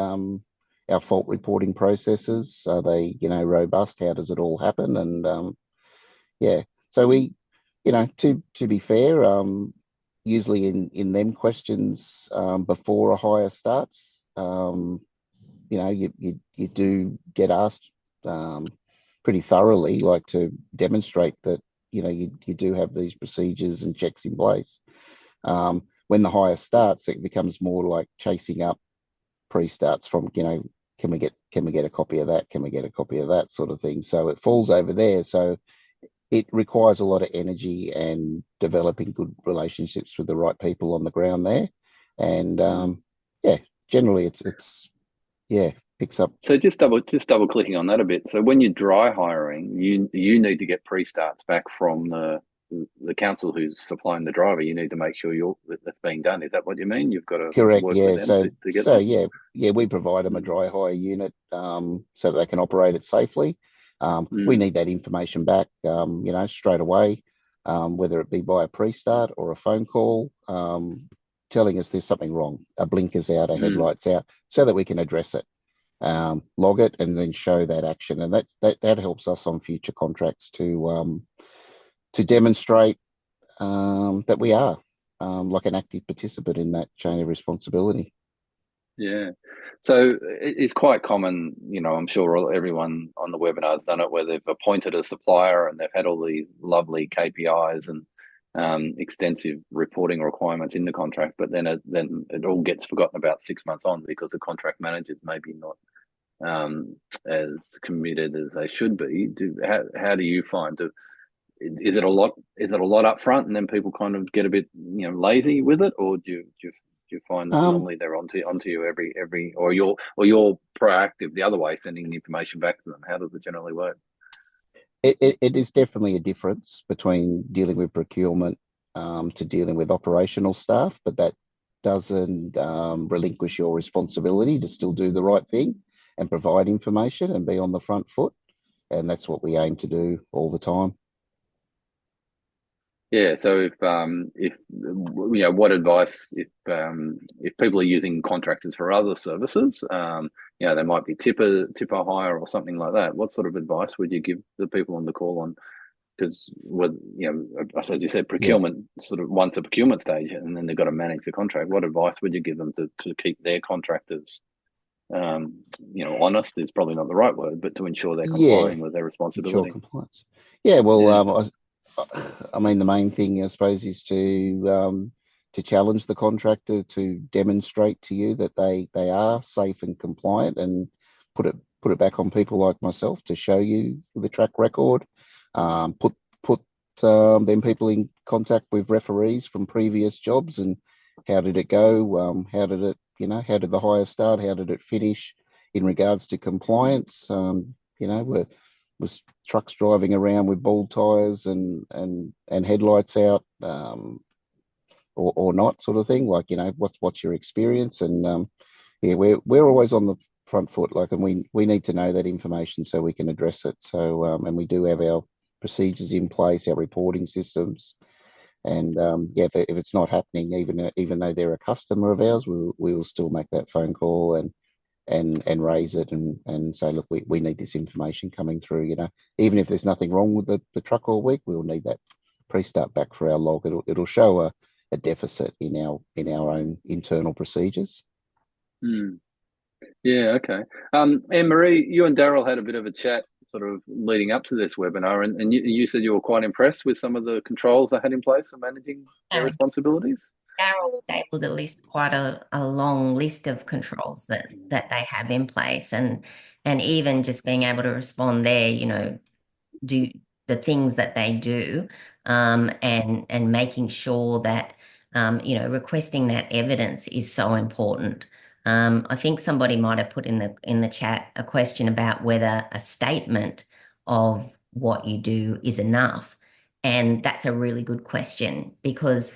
our fault reporting processes, are they robust? How does it all happen? And yeah, so we, to be fair, usually in them questions before a hire starts, you do get asked pretty thoroughly, like to demonstrate that you do have these procedures and checks in place. when the hire starts, it becomes more like chasing up pre-starts from, can we get a copy of that? Can we get a copy of that sort of thing? So it falls over there. So it requires a lot of energy and developing good relationships with the right people on the ground there. And yeah, generally it's yeah, picks up. So just double clicking on that a bit. So when you're dry hiring, you need to get pre-starts back from the council who's supplying the driver. You need to make sure that's being done. Is that what you mean? You've got to Correct, work with yeah. them So to get that. yeah, we provide them a dry hire unit so that they can operate it safely. We need that information back, straight away, whether it be by a pre-start or a phone call, telling us there's something wrong, a blinker's out, a headlight's out, so that we can address it, log it, and then show that action. And that helps us on future contracts to demonstrate that we are like an active participant in that chain of responsibility. Yeah. So it's quite common, I'm sure everyone on the webinar has done it, where they've appointed a supplier and they've had all these lovely KPIs and extensive reporting requirements in the contract, but then it all gets forgotten about 6 months on because the contract managers maybe not as committed as they should be. How do you find? Is it a lot up front and then people kind of get a bit lazy with it, or do you find that normally they're onto you every or you're proactive the other way, sending the information back to them? How does it generally work? It is definitely a difference between dealing with procurement to dealing with operational staff, but that doesn't relinquish your responsibility to still do the right thing and provide information and be on the front foot. And that's what we aim to do all the time. Yeah. So if what advice if people are using contractors for other services, they might be tipper hire or something like that. What sort of advice would you give the people on the call on? Because as you said, procurement sort of once a procurement stage, and then they've got to manage the contract. What advice would you give them to keep their contractors, honest is probably not the right word, but to ensure they're complying with their responsibility? Ensure compliance. Yeah, well, I mean, the main thing, I suppose, is to challenge the contractor to demonstrate to you that they are safe and compliant, and put it back on people like myself to show you the track record. Put them people in contact with referees from previous jobs, and how did it go? How did it, how did the hire start? How did it finish in regards to compliance? Was trucks driving around with bald tires and headlights out, or not, sort of thing. Like, what's your experience? And we're always on the front foot, like, and we need to know that information so we can address it. So and we do have our procedures in place, our reporting systems, and if it's not happening, even though they're a customer of ours, we will still make that phone call and raise it and say, look, we need this information coming through. Even if there's nothing wrong with the truck all week, we'll need that pre-start back for our log. It'll show a deficit in our own internal procedures. Yeah, okay. Anne-Marie, you and Daryl had a bit of a chat sort of leading up to this webinar, and you said you were quite impressed with some of the controls they had in place for managing their responsibilities. Daryl was able to list quite a long list of controls that they have in place, and even just being able to respond there, do the things that they do, and making sure that requesting that evidence is so important. I think somebody might have put in the chat a question about whether a statement of what you do is enough, and that's a really good question, because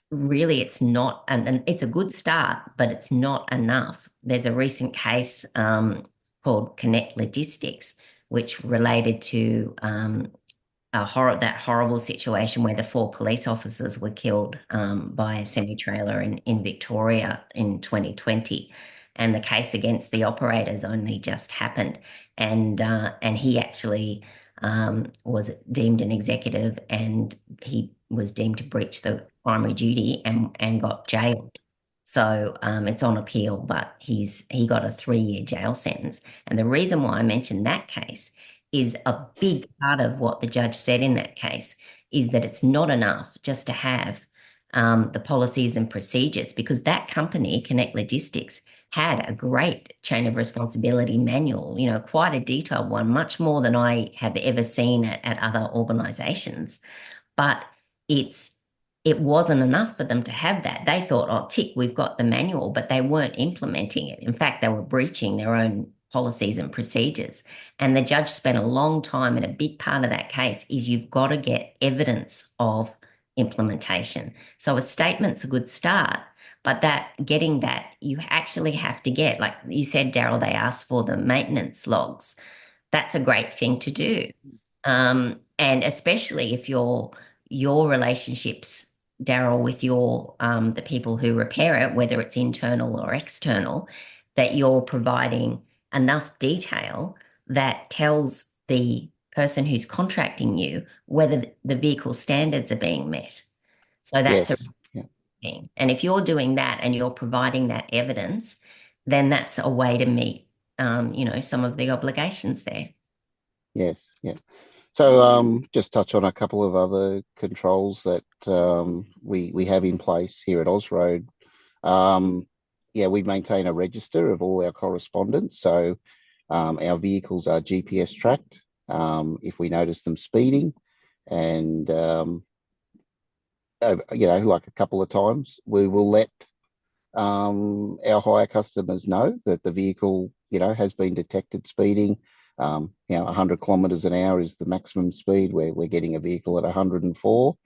really it's not, and it's a good start, but it's not enough. There's a recent case called Connect Logistics, which related to that horrible situation where the 4 police officers were killed by a semi-trailer in Victoria in 2020. And the case against the operators only just happened. And he actually was deemed an executive, and he was deemed to breach the primary duty and got jailed. So it's on appeal, but he got a 3-year jail sentence. And the reason why I mentioned that case is a big part of what the judge said in that case is that it's not enough just to have the policies and procedures, because that company, Connect Logistics, had a great chain of responsibility manual, quite a detailed one, much more than I have ever seen at other organizations. But it wasn't enough for them to have that. They thought, oh, tick, we've got the manual, but they weren't implementing it. In fact, they were breaching their own policies and procedures. And the judge spent a long time, and a big part of that case is you've got to get evidence of implementation. So a statement's a good start, but getting that, you actually have to get, like you said, Daryl, they asked for the maintenance logs. That's a great thing to do. And especially if your relationships, Daryl, with the people who repair it, whether it's internal or external, that you're providing enough detail that tells the person who's contracting you whether the vehicle standards are being met. So that's a Yes. Yeah. thing. And if you're doing that and you're providing that evidence, then that's a way to meet, some of the obligations there. Yes. Yeah. So just touch on a couple of other controls that we have in place here at Ausroad. Yeah, we maintain a register of all our correspondence. So our vehicles are GPS tracked. If we notice them speeding, and like a couple of times, we will let our hire customers know that the vehicle, has been detected speeding. 100 kilometers an hour is the maximum speed. We're getting a vehicle at 104,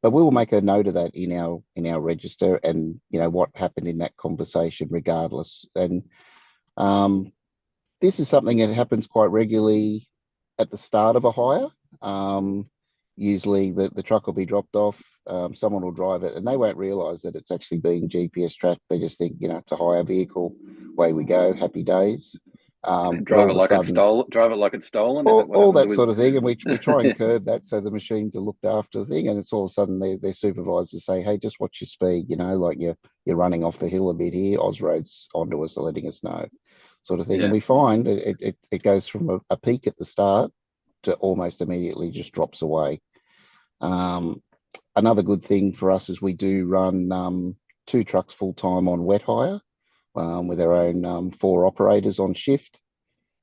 but we will make a note of that in our register, and what happened in that conversation, regardless. And this is something that happens quite regularly at the start of a hire. Usually the truck will be dropped off, someone will drive it, and they won't realise that it's actually being GPS tracked. They just think, it's a hire vehicle, away we go, happy days. But Drive all it of a like it's sudden, stolen. Drive it like it's stolen. Is it what all happens that with? sort of thing, and we try and curb that, so the machines are looked after the thing, and it's all of a sudden their supervisors say, hey, just watch your speed, like you're running off the hill a bit here. Ausroad's onto us, letting us know, sort of thing. And Yeah. we find it goes from a peak at the start to almost immediately just drops away. Another good thing for us is we do run 2 trucks full time on wet hire, with our own 4 operators on shift.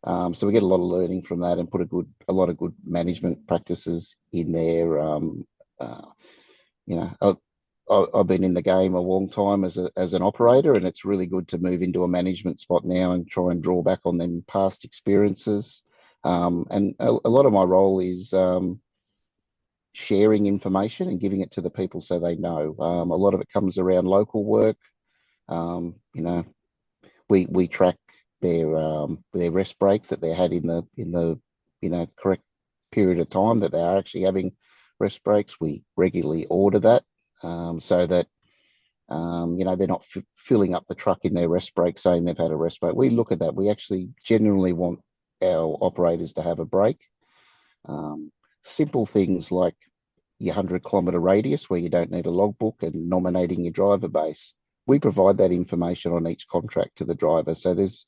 So we get a lot of learning from that, and put a lot of good management practices in there. I've been in the game a long time as an operator, and it's really good to move into a management spot now and try and draw back on them past experiences. And a lot of my role is sharing information and giving it to the people so they know. A lot of it comes around local work. We track their rest breaks that they had in the correct period of time that they are actually having rest breaks. We regularly order that, so that they're not filling up the truck in their rest break saying they've had a rest break. We look at that. We actually genuinely want our operators to have a break. Simple things like your 100-kilometre radius, where you don't need a logbook, and nominating your driver base. We provide that information on each contract to the driver, so there's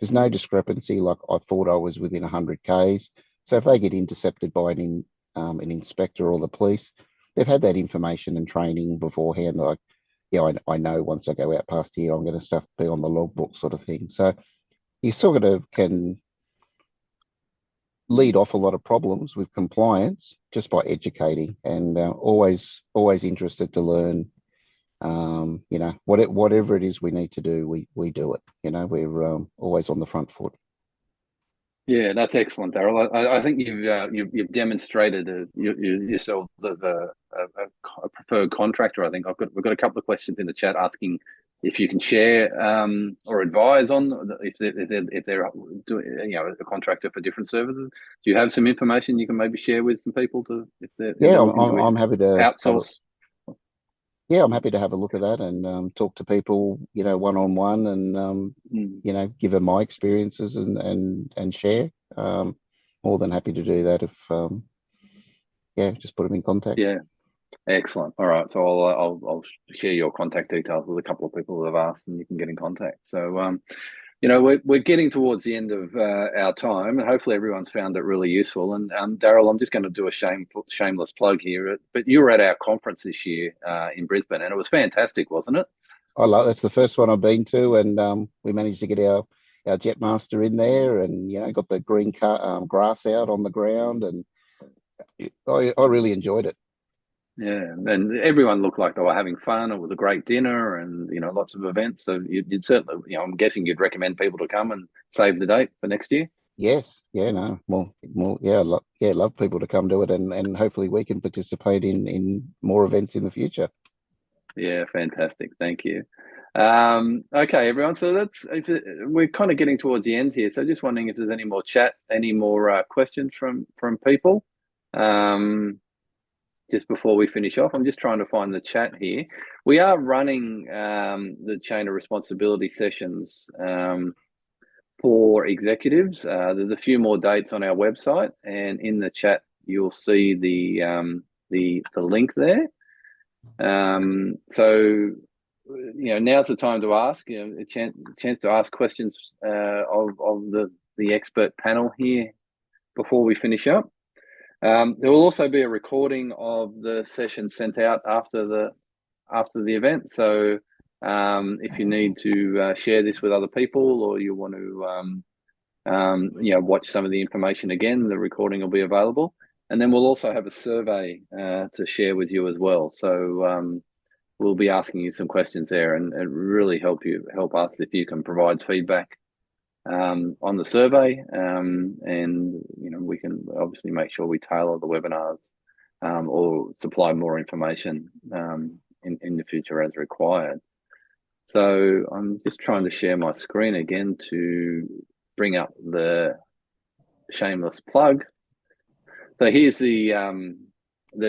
no discrepancy. Like, I thought I was within 100 k's. So if they get intercepted by an inspector or the police, they've had that information and training beforehand. Like, yeah, I know once I go out past here, I'm going to be on the logbook, sort of thing. So you sort of can lead off a lot of problems with compliance just by educating, and always interested to learn. Whatever it is we need to do, we do it. We're always on the front foot. Yeah, that's excellent, Daryl. I think you've demonstrated yourself as a preferred contractor. I think we've got a couple of questions in the chat asking if you can share or advise on if they're doing, a contractor for different services. Do you have some information you can maybe share with some people if they're looking to I'm happy to outsource? I'm happy to have a look at that and talk to people, one-on-one, and give them my experiences and share. More than happy to do that if just put them in contact. Yeah, excellent. All right, so I'll share your contact details with a couple of people that have asked, and you can get in contact. So We're getting towards the end of our time, and hopefully everyone's found it really useful. And Daryl, I'm just going to do a shameless plug here, but you were at our conference this year in Brisbane, and it was fantastic, wasn't it? That's the first one I've been to, and we managed to get our Jetmaster in there, and got the green grass out on the ground, and I really enjoyed it. Yeah, and everyone looked like they were having fun. It was a great dinner, and lots of events. So you'd certainly, I'm guessing you'd recommend people to come and save the date for next year. Yes, yeah, no, more, yeah, love people to come to it, and hopefully we can participate in more events in the future. Yeah, fantastic. Thank you. Okay, everyone. So we're kind of getting towards the end here. So just wondering if there's any more chat, any more questions from people. Just before we finish off, I'm just trying to find the chat here. We are running the chain of responsibility sessions for executives. There's a few more dates on our website, and in the chat you'll see the link there. So now's the time to ask. A chance to ask questions of the expert panel here before we finish up. There will also be a recording of the session sent out after the event. So if you need to share this with other people, or you want to watch some of the information again, the recording will be available. And then we'll also have a survey to share with you as well. So we'll be asking you some questions there, and really help us if you can provide feedback on the survey, and we can obviously make sure we tailor the webinars or supply more information in the future as required. So I'm just trying to share my screen again to bring up the shameless plug. So here's the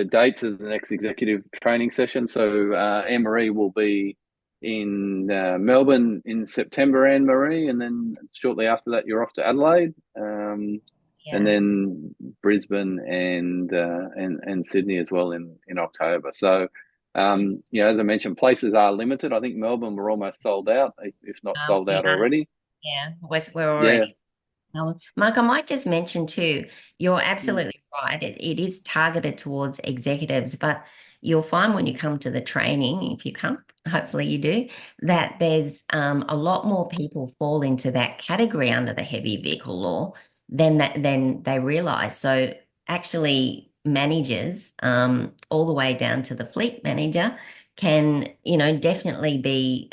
dates of the next executive training session. So Anne-Marie will be in Melbourne in September, Anne-Marie, and then shortly after that you're off to Adelaide, and then Brisbane and Sydney as well in October. So as I mentioned, places are limited. I think Melbourne we're almost sold out, if not sold out already. Yeah, we're already. Mark, I might just mention too, you're absolutely right. It is targeted towards executives, but you'll find when you come to the training, if you come, hopefully you do, that there's a lot more people fall into that category under the heavy vehicle law than they realize. So actually managers, all the way down to the fleet manager, can, definitely be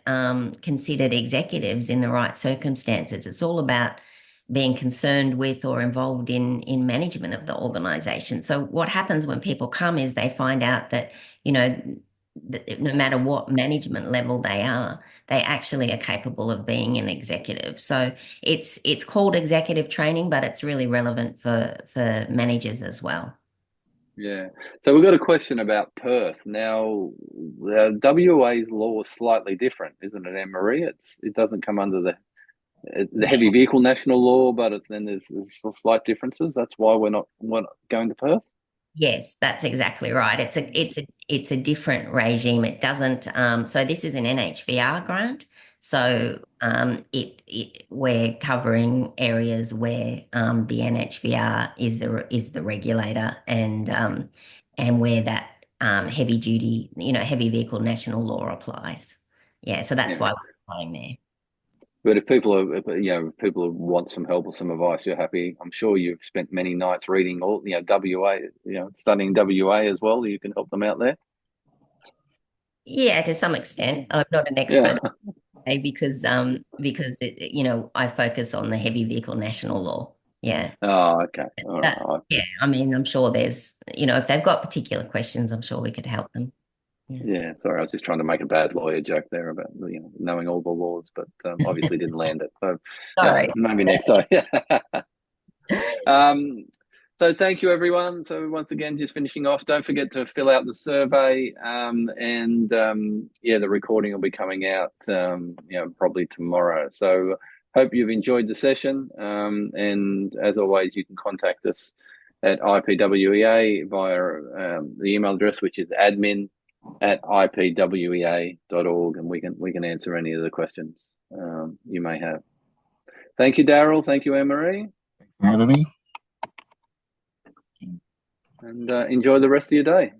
considered executives in the right circumstances. It's all about being concerned with or involved in management of the organization. So what happens when people come is they find out that, that no matter what management level they are, they actually are capable of being an executive. So it's called executive training, but it's really relevant for managers as well. Yeah. So we've got a question about Perth. Now, WA's law is slightly different, isn't it, Anne-Marie? It doesn't come under the heavy vehicle national law, but there's slight differences. That's why we're not going to Perth. Yes, that's exactly right. It's a different regime. It doesn't. So this is an NHVR grant. So we're covering areas where the NHVR is the regulator, and where that heavy duty, heavy vehicle national law applies. Yeah, so that's why we're applying there. But if people want some help or some advice, you're happy. I'm sure you've spent many nights reading all, WA, studying WA as well. You can help them out there. Yeah, to some extent. I'm not an expert because I focus on the heavy vehicle national law. Yeah. Oh, okay. All right. Yeah, I mean, I'm sure there's, if they've got particular questions, I'm sure we could help them. Yeah, sorry, I was just trying to make a bad lawyer joke there about knowing all the laws, but obviously didn't land it. So sorry, maybe next time. So thank you, everyone. So once again, just finishing off, don't forget to fill out the survey, and the recording will be coming out probably tomorrow. So hope you've enjoyed the session, and as always, you can contact us at IPWEA via the email address, which is admin@ipwea.org, and we can answer any of the questions you may have. Thank you, Daryl. Thank you, Anne-Marie. Thanks for having me. And enjoy the rest of your day.